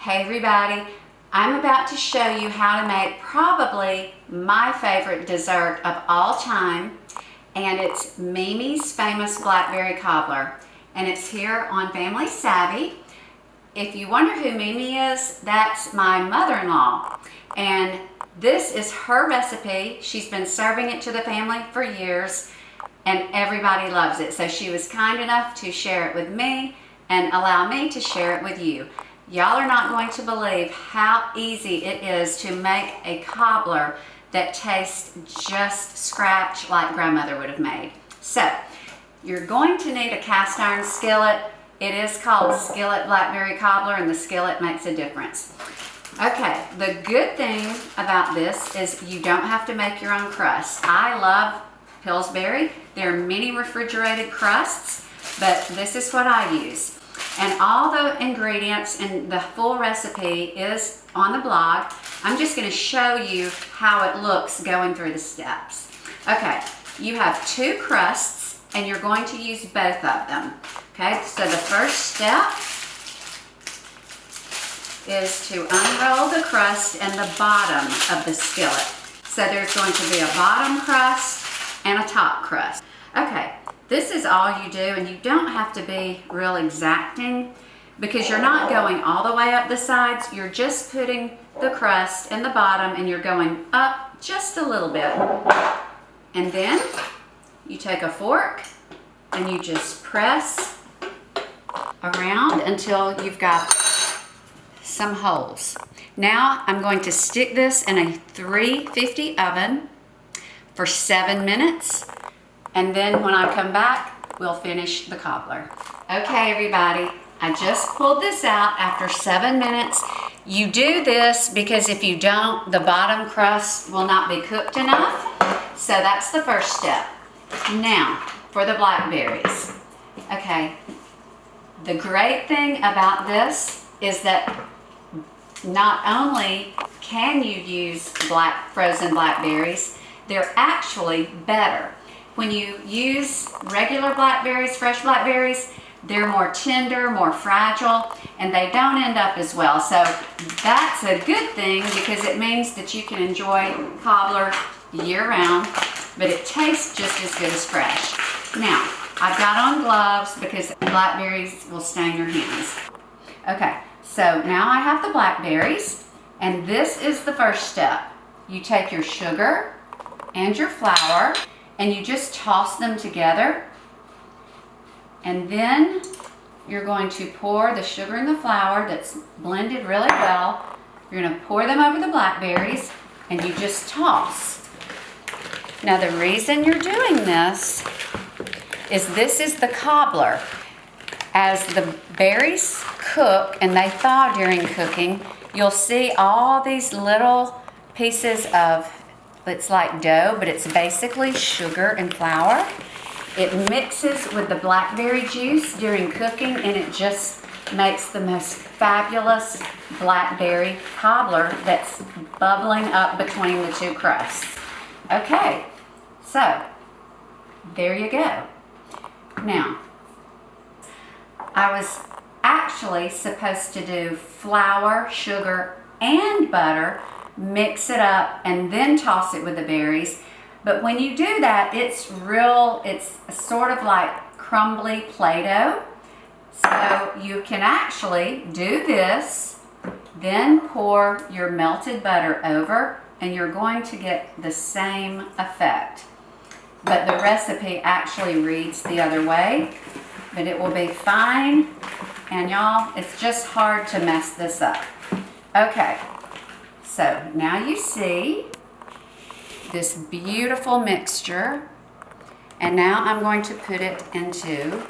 Hey everybody, I'm about to show you how to make probably my favorite dessert of all time, and it's Mimi's famous Blackberry Cobbler, and it's here on Family Savvy. If you wonder who Mimi is, that's my mother-in-law, and this is her recipe. She's been serving it to the family for years, and everybody loves it, so she was kind enough to share it with me and allow me to share it with you. Y'all are not going to believe how easy it is to make a cobbler that tastes just scratch like grandmother would have made. So, you're going to need a cast iron skillet. It is called Skillet Blackberry Cobbler, and the skillet makes a difference. Okay, the good thing about this is you don't have to make your own crust. I love Pillsbury. There are many refrigerated crusts, but this is what I use. And all the ingredients and the full recipe is on the blog. I'm just going to show you how it looks going through the steps. Okay, you have 2 crusts and you're going to use both of them. Okay, so the first step is to unroll the crust and the bottom of the skillet. So there's going to be a bottom crust and a top crust. Okay. This is all you do, and you don't have to be real exacting because you're not going all the way up the sides. You're just putting the crust in the bottom and you're going up just a little bit. And then you take a fork and you just press around until you've got some holes. Now I'm going to stick this in a 350 oven for 7 minutes. And then when I come back, we'll finish the cobbler. Okay, everybody, I just pulled this out after 7 minutes. You do this because if you don't, the bottom crust will not be cooked enough. So that's the first step. Now, for the blackberries. Okay, the great thing about this is that not only can you use frozen blackberries, they're actually better. When you use regular blackberries, fresh blackberries, they're more tender, more fragile, and they don't end up as well. So that's a good thing because it means that you can enjoy cobbler year-round, but it tastes just as good as fresh. Now, I've got on gloves because blackberries will stain your hands. Okay, so now I have the blackberries, and this is the first step. You take your sugar and your flour, and you just toss them together, and then you're going to pour the sugar and the flour that's blended really well. You're going to pour them over the blackberries and you just toss. Now the reason you're doing this is the cobbler. As the berries cook and they thaw during cooking, you'll see all these little pieces of, it's like dough, but it's basically sugar and flour. It mixes with the blackberry juice during cooking, and it just makes the most fabulous blackberry cobbler that's bubbling up between the 2 crusts. Okay, so there you go. Now, I was actually supposed to do flour, sugar, and butter, mix it up, and then toss it with the berries. But when you do that, it's sort of like crumbly Play-Doh. So you can actually do this, then pour your melted butter over, and you're going to get the same effect. But the recipe actually reads the other way, but it will be fine. And y'all, it's just hard to mess this up. Okay. So now you see this beautiful mixture, and now I'm going to put it into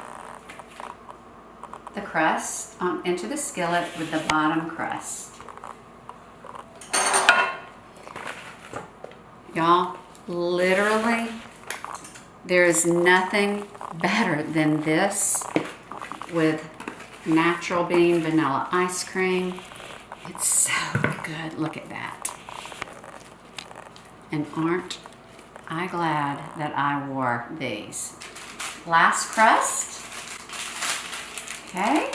the crust, into the skillet with the bottom crust. Y'all, literally, there is nothing better than this with natural bean vanilla ice cream. It's so good. Look at that. And aren't I glad that I wore these. Last crust. Okay.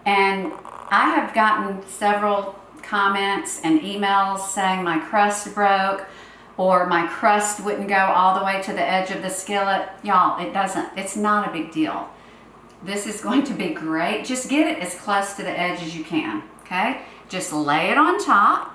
And I have gotten several comments and emails saying my crust broke or my crust wouldn't go all the way to the edge of the skillet. Y'all, it doesn't. It's not a big deal. This is going to be great. Just get it as close to the edge as you can, okay? Just lay it on top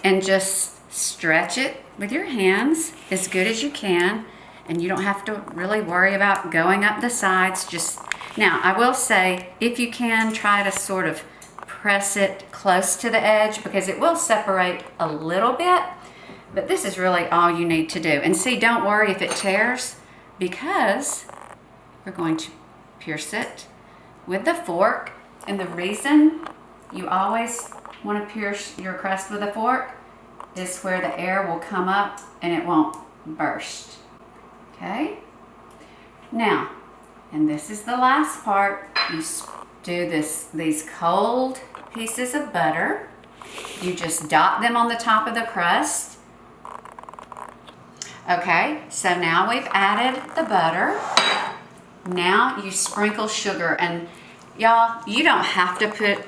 and just stretch it with your hands as good as you can, and you don't have to really worry about going up the sides. Just now, I will say, if you can, try to sort of press it close to the edge because it will separate a little bit, but this is really all you need to do. And see, don't worry if it tears because we're going to pierce it with the fork. And the reason you always want to pierce your crust with a fork is where the air will come up and it won't burst. Okay? Now, and this is the last part, you do these cold pieces of butter. You just dot them on the top of the crust. Okay, so now we've added the butter. Now you sprinkle sugar, and y'all, you don't have to put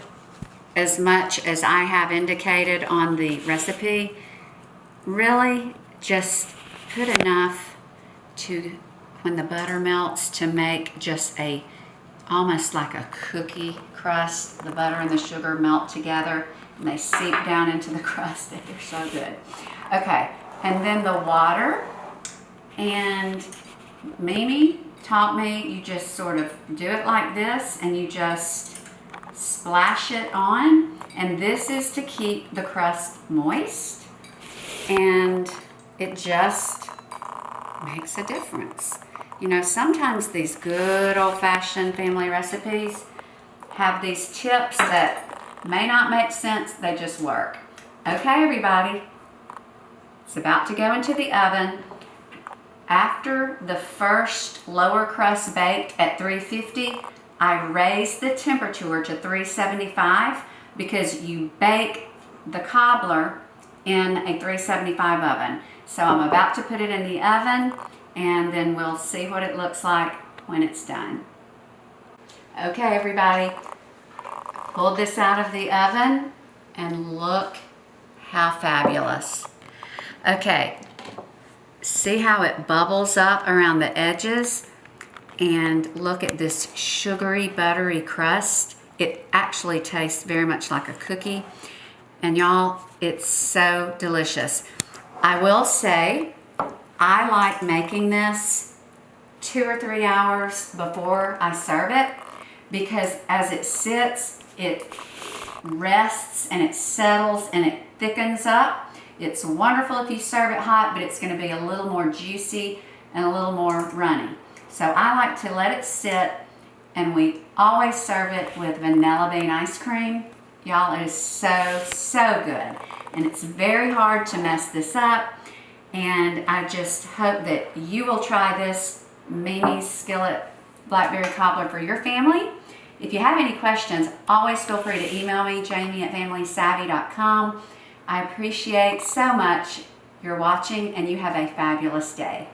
as much as I have indicated on the recipe. Really, just put enough to, when the butter melts, to make just almost like a cookie crust. The butter and the sugar melt together and they seep down into the crust. They're so good. Okay, and then the water. And Mimi taught me, you just sort of do it like this and you just splash it on, and this is to keep the crust moist, and it just makes a difference. You know, sometimes these good old-fashioned family recipes have these tips that may not make sense, they just work. Okay, everybody, it's about to go into the oven. After the first lower crust baked at 350, I raised the temperature to 375 because you bake the cobbler in a 375 oven. So I'm about to put it in the oven, and then we'll see what it looks like when it's done. Okay, everybody, pulled this out of the oven, and look how fabulous. Okay. See how it bubbles up around the edges? And look at this sugary, buttery crust. It actually tastes very much like a cookie. And y'all, it's so delicious. I will say, I like making this 2 or 3 hours before I serve it because as it sits, it rests and it settles and it thickens up. It's wonderful if you serve it hot, but it's going to be a little more juicy and a little more runny. So I like to let it sit, and we always serve it with vanilla bean ice cream. Y'all, it is so, so good. And it's very hard to mess this up, and I just hope that you will try this Mimi's Skillet Blackberry Cobbler for your family. If you have any questions, always feel free to email me, jamie@familysavvy.com. I appreciate so much your watching, and you have a fabulous day.